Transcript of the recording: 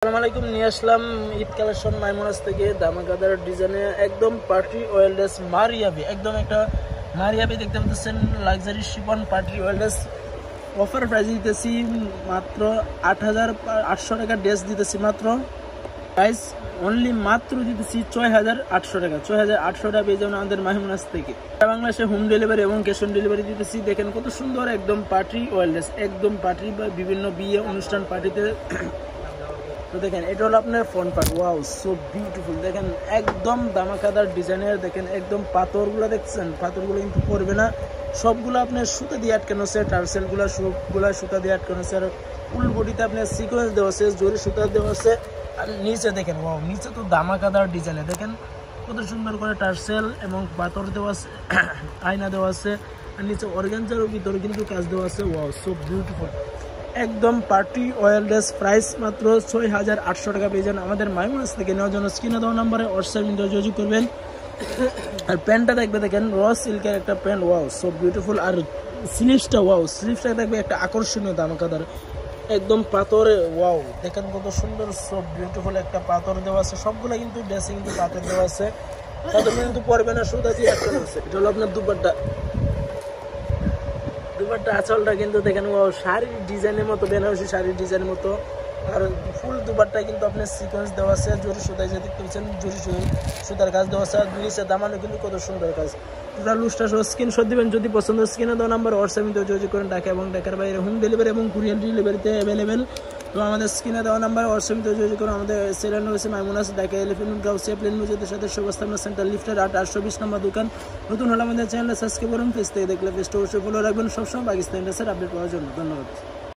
আসসালামু আলাইকুম, নিয়ে আসলাম ঈদ কালেকশন মাইমুনাস থেকে দামাকাদার ডিজাইনে একদম পার্টি ওয়েলডেস মারিয়াবি, একদম একটা মারিয়াবি দেখতে পাচ্ছেন। লাক্সারি শিফন পার্টি ওয়েলডেস অফার প্রাইস দিতেছি মাত্র 8,800 টাকা। ড্রেস দিতেছি মাত্র প্রাইস অনলি মাত্র দিতেছি 6,800 টাকা। 6,800 টাকা পেয়ে যাবেন আমাদের মাইমুনাস থেকে। বাংলাদেশে হোম ডেলিভারি এবং ক্যাশ অন ডেলিভারি দিতেছি। দেখেন কত সুন্দর একদম পার্টি ওয়েলডেস, একদম পার্টি বা বিভিন্ন বিয়ে অনুষ্ঠান পার্টিতে। তো দেখেন এটা হলো আপনার front part. Wow, so beautiful. দেখেন একদম দামাকাদার ডিজাইনের। দেখেন একদম পাথরগুলো দেখছেন, পাথরগুলো কিন্তু পড়বে না, সবগুলো আপনার সুতা দিয়ে আটকানো আছে। টার্সেলগুলো সবগুলো সুতা দিয়ে আটকানো আছে। আর ফুল বডিতে আপনার সিকোয়েন্স দেওয়া আছে, জরি সুতা দেওয়া আছে। আর নিচে দেখেন, ওয়াও, নিচে তো দামাকাদার ডিজাইনে। দেখেন কত সুন্দর করে টার্সেল এবং পাথর দেওয়া আছে, আয়না দেওয়া আছে। আর নিচে অর্গানজার ভিতরে কিন্তু কাজ দেওয়া আছে। Wow, so beautiful. একদম পার্টি ওয়েলডেস প্রাইস মাত্র 6,800 টাকা পেয়ে যান আমাদের মাইমুনাস থেকে। নেওয়ার জন্য স্ক্রিনে দেওয়া নাম্বারে হোয়াটসঅ্যাপ যোগাযোগ করবেন। আর প্যান্টটা দেখবে, দেখেন র সিল্কের একটা প্যান্ট। Wow, so beautiful. আর স্লিভসটা, ওয়াও, স্লিভসটা দেখবে একটা আকর্ষণীয় দামাকাদার একদম পাথরে। ওয়াও, দেখেন কত সুন্দর, সো বিউটিফুল একটা পাথর দেওয়া আছে। সবগুলো কিন্তু ড্রেসে কিন্তু পাথর দেওয়া আছে, পাথর কিন্তু পড়বে না, সুতা দিয়ে আটকানো আছে। এটা হলো আপনার দুপাট্টা। দুপাট্টা আঁচলটা কিন্তু দেখেন শাড়ির ডিজাইনের মতো, বেনারসি শাড়ির ডিজাইনের মতো। আর ফুল দুপাট্টায় কিন্তু আপনার সিকোয়েন্স দেওয়া আছে, জরি সুতায় যে দেখতে পাচ্ছেন জরি সুতার কাজ দেওয়া আছে। আর নিচে দামানো কিন্তু কত সুন্দর কাজ। টোটাল লুজটা সহ স্ক্রিনশট দিবেন যদি পছন্দ। স্ক্রিনে দেওয়া নাম্বার হোয়াটসঅ্যাপে যোগাযোগ করেন। ঢাকা এবং ঢাকার বাইরে হোম ডেলিভারি এবং কুরিয়ার ডেলিভারিতে অ্যাভেলেবেল। তো আমাদের স্ক্রিনে দেওয়া নাম্বার হোয়াটসঅ্যাপে যোগাযোগ করুন। আমাদের সেলেন রয়েছে মাইমুনাস, ঢাকা এলিফেন্ট গাউসিয়া প্লেন মসজিদের সাথে সুবস্থাপনা সেন্টার, লিফটের 820 নম্বর দোকান। নতুন হলে আমাদের চ্যানেলে সাবস্ক্রাইব করুন। পেজ থেকে দেখলে পেজটা অবশ্যই ফলো রাখবেন সবসময় পাকিস্তানি ড্রেসের আপডেট পাওয়ার জন্য। ধন্যবাদ।